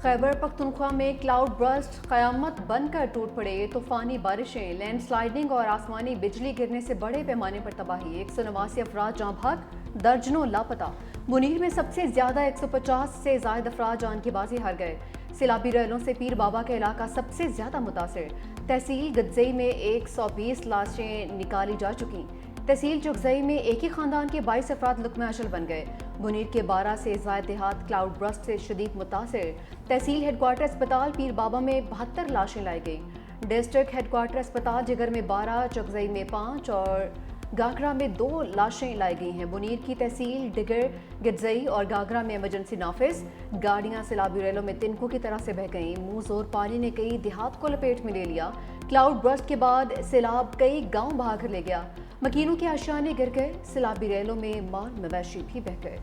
खैबर पख्तूनख्वा में cloud burst क़यामत बनकर टूट पड़े। तूफानी बारिशें, लैंड स्लाइडिंग और आसमानी बिजली गिरने से बड़े पैमाने पर तबाही। 189 अफराद जाँ भाग, दर्जनों लापता। मुनीर में सबसे ज्यादा 150 से जायद अफराद जान की बाजी हार गए। सैलाबी रैलों से पीर बाबा का इलाका सबसे ज्यादा मुतासिर। तहसील गदजई में 120 लाशें निकाली जा चुकी। तहसील चुगजई में एक ही खानदान के 22 अफराद लुक़्मे अशल बन गए। मुनीर के 12 से ज़ायद देहात क्लाउड बर्स्ट से शदीद मुतासिर। तहसील हेडक्वार्टर अस्पताल पीर बाबा में 72 लाशें लाई गई। डिस्ट्रिक्ट हेडक्वार्टर अस्पताल जिगर में 12, चुगजई में 5 और गागरा में 2 लाशें लाई गई हैं। मुनीर की तहसील डिगर, गदजई और गागरा में इमरजेंसी नाफिज। गाड़ियां सैलाबी रेलों में तिनकों की तरह से बह गईं। मुंह जोर पानी ने कई देहात को लपेट में ले लिया। क्लाउड बर्स्ट के बाद सैलाब कई गांव बहा कर ले गया। मकीनों के आशियाने गिर गए। सैलाबी रेलों में माल मवेशी भी बह गए।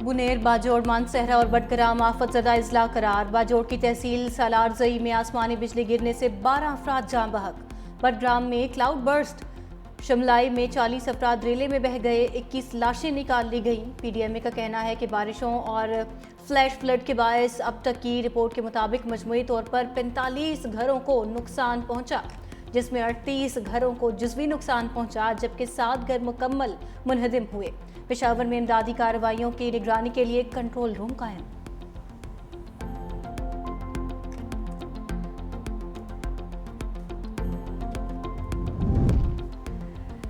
बुनेर, बाजोड़, मानसहरा और बटग्राम आफत ज़दा अजला करार। बाजोड़ की तहसील सालारजई में आसमानी बिजली गिरने से 12 अफराद जाँ बहक। बटग्राम में क्लाउड बर्स्ट। शिमलाई में 40 अफराद रेले में बह गए। 21 लाशें निकाल ली गईं। PDMA का कहना है कि बारिशों और फ्लैश फ्लड के बायस अब तक की रिपोर्ट के मुताबिक मजमूई तौर पर 45 घरों को नुकसान पहुंचा, जिसमें 38 घरों को जुज़वी नुकसान पहुंचा, जबकि 7 घर मुकम्मल मुनहदिम हुए। पेशावर में इमदादी कार्रवाइयों की निगरानी के लिए कंट्रोल रूम कायम।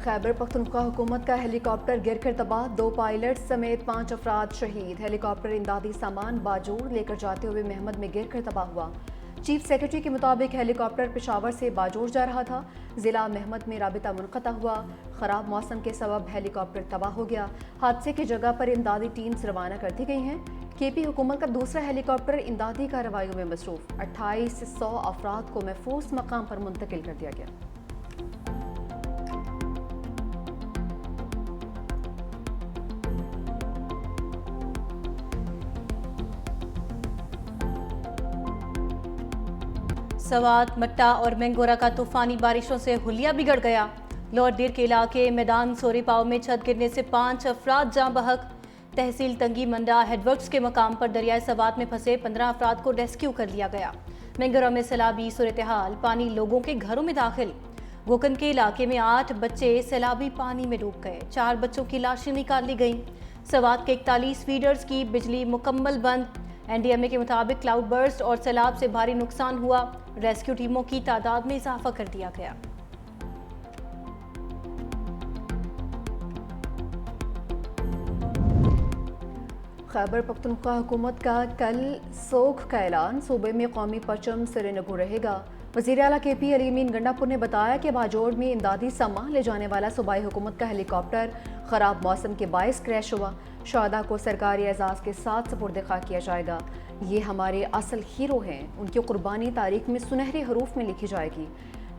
खैबर पख्तूनख्वा हुकूमत का हेलीकॉप्टर गिरकर तबाह। 2 पायलट समेत 5 अफराद शहीद। हेलीकॉप्टर इमदादी सामान बाजोड़ लेकर जाते हुए महमद में गिरकर तबाह हुआ। चीफ सेक्रेटरी के मुताबिक हेलीकॉप्टर पेशावर से बाजोड़ जा रहा था। जिला महमद में राबिता मुनक़ता हुआ। ख़राब मौसम के सबब हेलीकॉप्टर तबाह हो गया। हादसे की जगह पर इमदादी टीम्स रवाना कर दी गई हैं। KP हुकूमत का दूसरा हेलीकॉप्टर इमदादी कार्रवाइयों में मसरूफ़। 2800 अफराद को महफूज मकाम पर मुंतकिल कर दिया गया। सवात, मट्टा और मैंगोरा का तूफानी बारिशों से हुलिया बिगड़ गया। लोअर दीर के इलाके मैदान सोरी पाव में छत गिरने से 5 अफराद जाँ बहक। तहसील तंगी मंडा हेडवर्क्स के मकाम पर दरियाए सवात में फंसे 15 अफराद को रेस्क्यू कर लिया गया। मैंगोरा में सैलाबी सूरत-ए-हाल, पानी लोगों के घरों में दाखिल। गोकन के इलाके में 8 बच्चे सैलाबी पानी में डूब गए। 4 बच्चों की लाशें निकाल ली गईं। सवात के 41 फीडर्स की बिजली मुकम्मल बंद। NDMA के मुताबिक क्लाउड बर्स्ट और सैलाब से भारी नुकसान हुआ। रेस्क्यू टीमों की तादाद में इजाफा कर दिया गया। खैबर पख्तूनख्वा हुकूमत का कल सोख का ऐलान। सूबे में कौमी परचम सिरे नगू रहेगा। वज़ीर आला KP अली अमीन गंडापुर ने बताया कि बाजोड़ में इमदादी सामान ले जाने वाला सूबाई हुकूमत का हेलीकॉप्टर ख़राब मौसम के बायस क्रैश हुआ। शुहदा को सरकारी एजाज़ के साथ सुपुर्द खा किया जाएगा। ये हमारे असल हीरो हैं। उनकी कुर्बानी तारीख में सुनहरे हरूफ में लिखी जाएगी।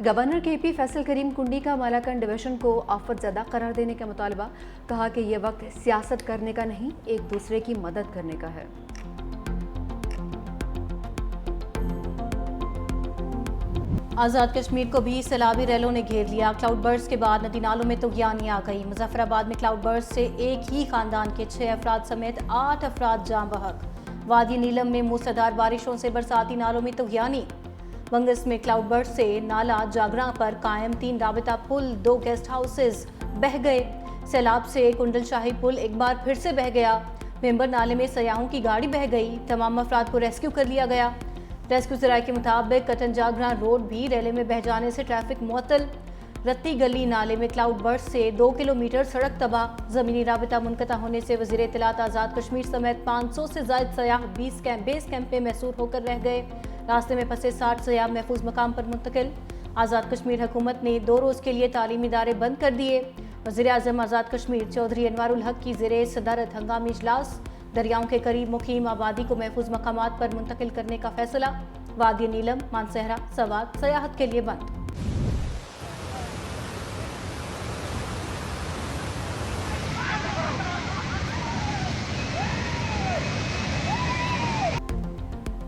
गवर्नर KP फैसल करीम कुंडी का मालाकन डिवीजन को आफत ज़दा करार देने का मुतालबा। कहा कि यह वक्त सियासत करने का नहीं, एक दूसरे की मदद करने का है। आज़ाद कश्मीर को भी सैलाबी रैलों ने घेर लिया। क्लाउड बर्स्ट के बाद नदी नालों में तुग़यानी आ गई। मुजफ्फराबाद में क्लाउड बर्स्ट से एक ही खानदान के 6 अफराद समेत 8 अफराद जाँ बहक। वादी नीलम में मूसलाधार बारिशों से बरसाती नालों में तुग़यानी। बंगस में क्लाउड बर्स्ट से नाला जागरा पर कायम 3 राबिता पुल, 2 गेस्ट हाउसेज बह गए। सैलाब से कुंडल शाही पुल एक बार फिर से बह गया। मेंबर नाले में सयाहों की गाड़ी बह गई। तमाम अफराद को रेस्क्यू कर लिया गया। रेस्क्यू ज़राए के मुताबिक कटन जागरा रोड भी रेले में बह जाने से ट्रैफिक मुअत्तल। रत्ती गली नाले में क्लाउड बर्स्ट से 2 किलोमीटर सड़क तबाह। ज़मीनी राबिता मुनक़ता होने से वज़ीर इत्तलात आज़ाद कश्मीर समेत 500 से ज़ायद सयाह बेस कैंप में महसूर होकर रह गए। रास्ते में फंसे 60 सयाह महफूज मकाम पर मुंतकिल। आज़ाद कश्मीर हुकूमत ने 2 रोज़ के लिए तालीमी इदारे बंद कर दिए। वज़ीर आज़म आज़ाद कश्मीर चौधरी अनवारुल हक की ज़ेरे सदारत हंगामी इजलास। दरियाओं के करीब मुकीम आबादी को महफूज मकामात पर मुंतकिल करने का फैसला। वादी नीलम, मानसहरा, सवात सयाहत के लिए बंद।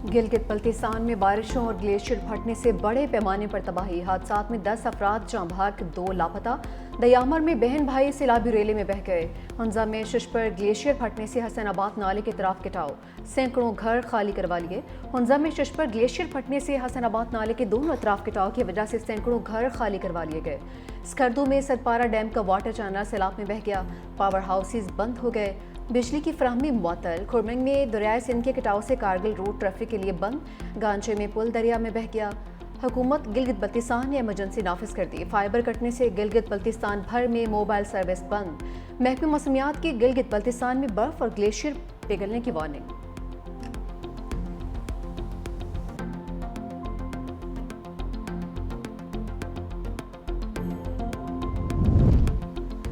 गिलगित बल्तिस्तान में बारिशों और ग्लेशियर फटने से बड़े पैमाने पर तबाही। हादसात में 10 अफराद जाँ बहक, 2 लापता। दयामर में बहन भाई सैलाबी रेले में बह गए। हंजा में शिश पर ग्लेशियर फटने से हसनाबाद नाले के तरफ कटाव, सैकड़ों घर खाली करवा लिए। हंजा में शिश पर ग्लेशियर फटने से हसनाबाद नाले के दोनों अतराफ कटाव की वजह से सैकड़ों घर खाली करवा लिए गए। स्कर्दू में सतपारा डैम का वाटर चैनल सैलाब में बह गया, पावर हाउसेज बंद हो गए, बिजली की फराहमी मुअत्तल। खुरमंग में दरियाए सिंध के कटाव से कारगिल रोड ट्रैफिक के लिए बंद, गांचे में पुल दरिया में बह गया। हुकूमत गिलगित बल्तिस्तान ने इमरजेंसी नाफिज कर दी, फाइबर कटने से गिलगित बल्तिस्तान भर में मोबाइल सर्विस बंद। महकमे मौसमियात की गिलगित बल्तिस्तान में बर्फ और ग्लेशियर पिघलने की वार्निंग।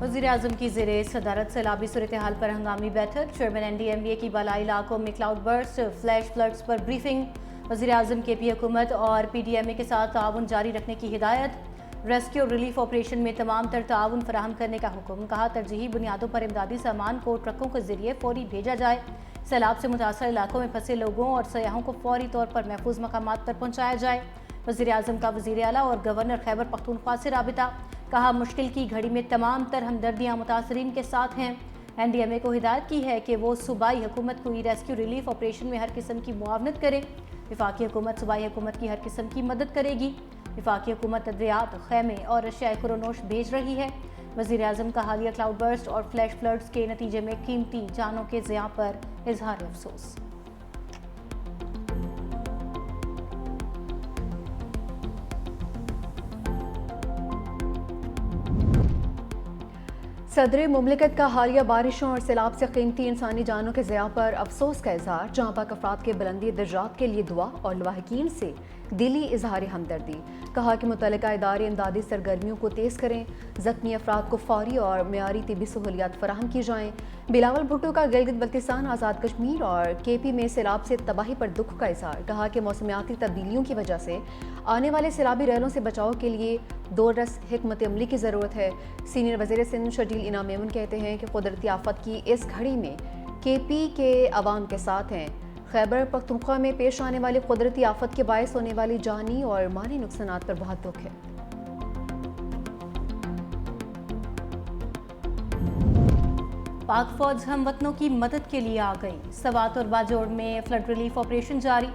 वज़ीर-ए-आज़म की ज़ेरे सदारत सैलाबी सूरत हाल पर हंगामी बैठक। चेयरमैन NDMA की बालाई इलाकों में क्लाउड बर्स्ट, फ्लैश फ्लड्स पर ब्रीफिंग। वज़ीर-ए-आज़म KP हुकूमत और PDMA के साथ ताउन जारी रखने की हिदायत। रेस्क्यू और रिलीफ ऑपरेशन में तमाम तर ताउन फराहम करने का हुक्म। कहा तरजीही बुनियादों पर इमदादी सामान को ट्रकों के जरिए फौरी भेजा जाए। सैलाब से मुतासर इलाकों में फंसे लोगों और सयाहों को फौरी तौर पर महफूज मकामात पर पहुँचाया जाए। वज़ीर-ए-आज़म का वज़ीर आला और गवर्नर खैबर पख्तूनख्वा से राबिता। कहा मुश्किल की घड़ी में तमाम तर हमदर्दियाँ मुतासरीन के साथ हैं। NDMA को हिदायत की है कि वो सूबाई हुकूमत को रेस्क्यू रिलीफ ऑपरेशन में हर किस्म की मुआवनत करे। वफाकी हुकूमत सूबाई हुकूमत की हर किस्म की मदद करेगी। वफाकी हुकूमत अद्वियात, खैमे और अशियाए खुरोनोश भेज रही है। वज़ीर-ए-आज़म का हालिया क्लाउड बर्स्ट और फ्लैश फ्लड्स के नतीजे में कीमती जानों के ज़िया पर इजहार अफसोस। सदर मुमलिकत का हालिया बारिशों और सैलाब से कीमती इंसानी जानों के ज़िया पर अफसोस का इजहार। जहाँ पाक अफराद के बुलंदी दर्जात के लिए दुआ और लवाहिकीन से दिली इजहार हमदर्दी। कहा कि मुतल्लिका इदारे इमदादी सरगर्मियों को तेज़ करें, ज़ख्मी अफराद को फौरी और मेयारी तिबी सहूलियात फराहम की जाएँ। बिलावल भुट्टो का गिलगित बल्तिस्तान, आज़ाद कश्मीर और KP में सैलाब से तबाही पर दुख का इजहार। कहा कि मौसमियाती तब्दीलियों की वजह से आने वाले सैलाबी रैलों से बचाव के लिए दो रस हिकमत अमली की ज़रूरत है। सीनियर वज़ीर सिंध शर्जील इनाम मेमन कहते हैं कि कुदरती आफत की इस घड़ी में KP के अवाम के साथ हैं। खैबर पख्तूनख्वा में पेश आने वाली कुदरती आफत के बायस होने वाली जानी और माली नुकसानात पर बहुत दुख है। पाक फौज हमवतनों की मदद के लिए आ गई। सवात और बाजोड़ में फ्लड रिलीफ ऑपरेशन जारी।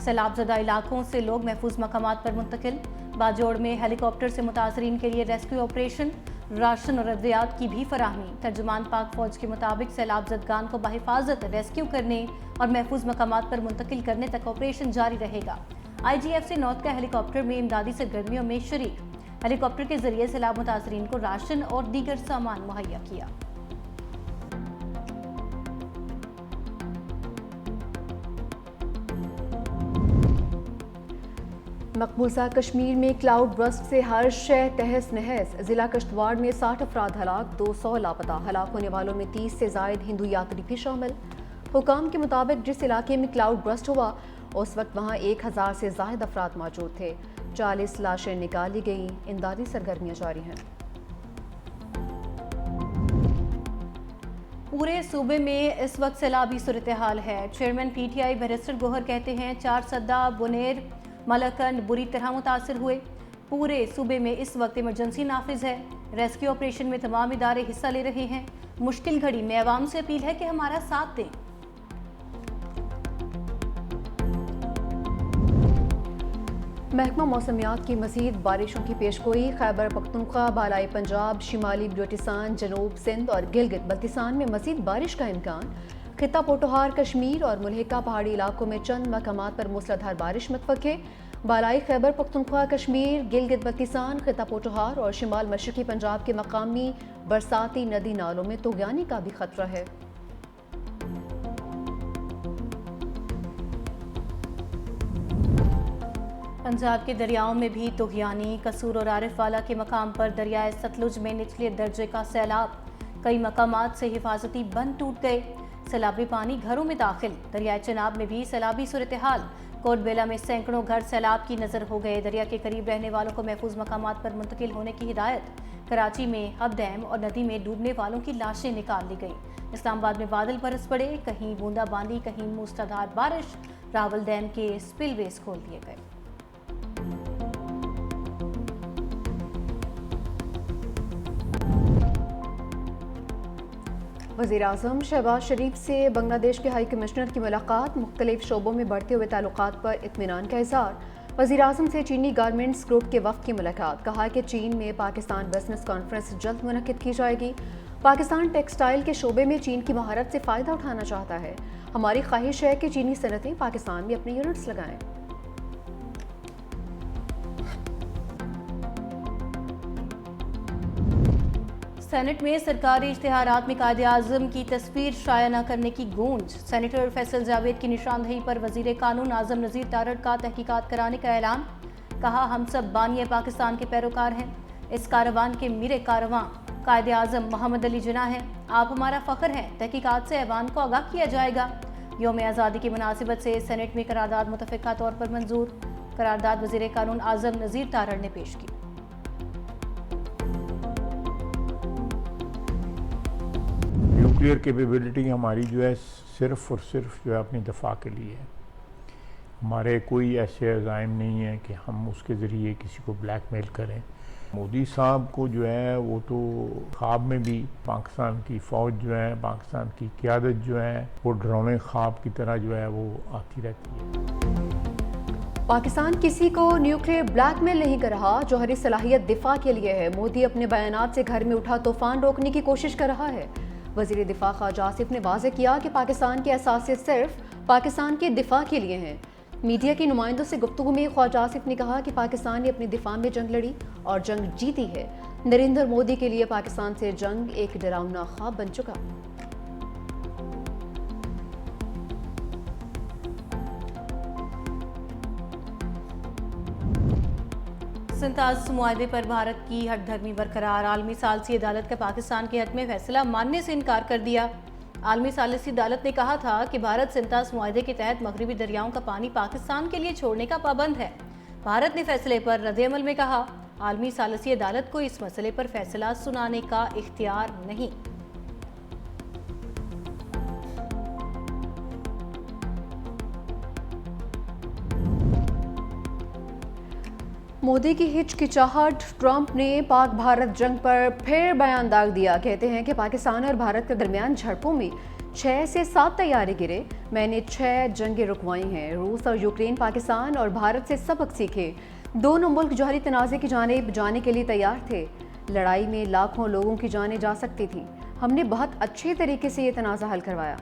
सैलाब ज़दा इलाकों से लोग महफूज मकामात पर मुंतकिल। बाजोड़ में हेलीकॉप्टर से मुतासरीन के लिए रेस्क्यू ऑपरेशन, राशन और अद्वियात की भी फराहमी। तर्जुमान पाक फौज के मुताबिक सैलाब ज़दगान को बहिफाजत रेस्क्यू करने और महफूज मकामात पर मुंतकिल करने तक ऑपरेशन जारी रहेगा। IGFC नॉर्थ का हेलीकॉप्टर में इमदादी सरगर्मियों में शरीक। हेलीकॉप्टर के जरिए सैलाब मुतासरीन को राशन और दीगर सामान मुहैया किया। मकबूजा कश्मीर में क्लाउड बर्स्ट से हर शय तहस नहस। जिला किश्तवाड़ में 60 अफराद हलाक, 200 लापता। हलाक होने वालों में 30 से जायद हिंदू यात्री भी शामिल। हुकाम के मुताबिक जिस इलाके में क्लाउड बर्स्ट हुआ उस वक्त वहाँ 1000 से जायद अफराद मौजूद थे। 40 लाशें निकाली गईं। इमदादी सरगर्मियाँ जारी हैं। पूरे सूबे में इस वक्त सैलाबी सूरत हाल है। चेयरमैन PTI बैरिस्टर गोहर कहते हैं 4 सद्दा, बुनेर, मलकंड बुरी तरह मुतासर हुए। पूरे सूबे में इस वक्त इमरजेंसी नाफिज है। रेस्क्यू ऑपरेशन में तमाम इदारे हिस्सा ले रहे हैं। मुश्किल घड़ी में अवाम से अपील है कि हमारा साथ दें। महकमा मौसमियात की मज़ीद बारिशों की पेशगोई। खैबर पख्तूनख्वा, बालाई पंजाब, शिमाली बलूचिस्तान, जनूब सिंध और गिलगित बल्तिस्तान में मज़ीद बारिश का इम्कान। खिता पोटोहार कश्मीर और मुल्हिका पहाड़ी इलाकों में चंद मकामात पर मूसलाधार बारिश मतवक्के। बालाई खैबर पख्तूनख्वा, कश्मीर, गिलगित बल्तिस्तान, खिता पोटोहार और शिमाल मशरकी पंजाब के मकामी बरसाती नदी नालों में तुग़यानी का भी खतरा है। पंजाब के दरियाओं में भी तुग़यानी। कसूर और आरिफवाला के मकाम पर दरियाए सतलुज में निचले दर्जे का सैलाब। कई मकामात से हिफाजती बंद टूट गए। सैलाबी पानी घरों में दाखिल। दरियाए चनाब में भी सैलाबी सूरत हाल। कोटबेला में सैकड़ों घर सैलाब की नज़र हो गए। दरिया के करीब रहने वालों को महफूज मकामात पर मुंतकिल होने की हिदायत। कराची में हब डैम और नदी में डूबने वालों की लाशें निकाल ली गईं। इस्लामाबाद में बादल बरस पड़े, कहीं बूंदाबांदी, कहीं मूसलाधार बारिश। रावल डैम के स्पिलवेज खोल दिए गए। وزیر اعظم شہباز شریف سے بنگلہ دیش کے ہائی کمشنر کی ملاقات، مختلف شعبوں میں بڑھتے ہوئے تعلقات پر اطمینان کا اظہار۔ وزیر اعظم سے چینی گارمنٹس گروپ کے وفد کی ملاقات، کہا کہ چین میں پاکستان بزنس کانفرنس جلد منعقد کی جائے گی۔ پاکستان ٹیکسٹائل کے شعبے میں چین کی مہارت سے فائدہ اٹھانا چاہتا ہے، ہماری خواہش ہے کہ چینی صنعتیں پاکستان میں اپنے یونٹس لگائیں۔ سینٹ میں سرکاری اشتہارات میں قائد اعظم کی تصویر شائع نہ کرنے کی گونج، سینیٹر فیصل جاوید کی نشاندہی پر وزیر قانون اعظم نذیر تارڑ کا تحقیقات کرانے کا اعلان، کہا ہم سب بانی پاکستان کے پیروکار ہیں، اس کاروان کے میر کارواں قائد اعظم محمد علی جناح ہیں، آپ ہمارا فخر ہیں، تحقیقات سے ایوان کو آگاہ کیا جائے گا۔ یوم آزادی کی مناسبت سے سینٹ میں قرارداد متفقہ طور پر منظور، قرارداد وزیر قانون اعظم نذیر تارڑ نے پیش کی۔ نیوکلیئر کیپیبلٹی ہماری جو ہے صرف اور صرف جو ہے اپنی دفاع کے لیے ہے، ہمارے کوئی ایسے عزائم نہیں ہیں کہ ہم اس کے ذریعے کسی کو بلیک میل کریں۔ مودی صاحب کو جو ہے وہ تو خواب میں بھی پاکستان کی فوج جو ہے، پاکستان کی قیادت جو ہے وہ ڈرونے خواب کی طرح جو ہے وہ آتی رہتی ہے۔ پاکستان کسی کو نیوکلیئر بلیک میل نہیں کر رہا، جوہری صلاحیت دفاع کے لیے ہے۔ مودی اپنے بیانات سے گھر میں اٹھا طوفان روکنے کی کوشش کر رہا ہے۔ وزیر دفاع خواجہ آصف نے واضح کیا کہ پاکستان کی اثاثیت صرف پاکستان کے دفاع کے لیے ہیں۔ میڈیا کے نمائندوں سے گفتگو میں خواجہ آصف نے کہا کہ پاکستان نے اپنے دفاع میں جنگ لڑی اور جنگ جیتی ہے۔ نریندر مودی کے لیے پاکستان سے جنگ ایک ڈراؤنا خواب بن چکا۔ سنتاز معاہدے پر بھارت کی ہٹ دھرمی برقرار، عالمی ثالثی عدالت کا پاکستان کے حق میں فیصلہ ماننے سے انکار کر دیا۔ عالمی ثالثی عدالت نے کہا تھا کہ بھارت سنتاز معاہدے کے تحت مغربی دریاؤں کا پانی پاکستان کے لیے چھوڑنے کا پابند ہے۔ بھارت نے فیصلے پر رد عمل میں کہا، عالمی ثالثی عدالت کو اس مسئلے پر فیصلہ سنانے کا اختیار نہیں۔ مودی کی ہچکچاہٹ، ٹرمپ نے پاک بھارت جنگ پر پھر بیان داغ دیا، کہتے ہیں کہ پاکستان اور بھارت کے درمیان جھڑپوں میں 6 سے 7 طیارے گرے، میں نے 6 جنگیں رکوائی ہیں۔ روس اور یوکرین پاکستان اور بھارت سے سبق سیکھے، دونوں ملک جوہری تنازع کی جانب جانے کے لیے تیار تھے، لڑائی میں لاکھوں لوگوں کی جانیں جا سکتی تھیں، ہم نے بہت اچھے طریقے سے یہ تنازع حل کروایا۔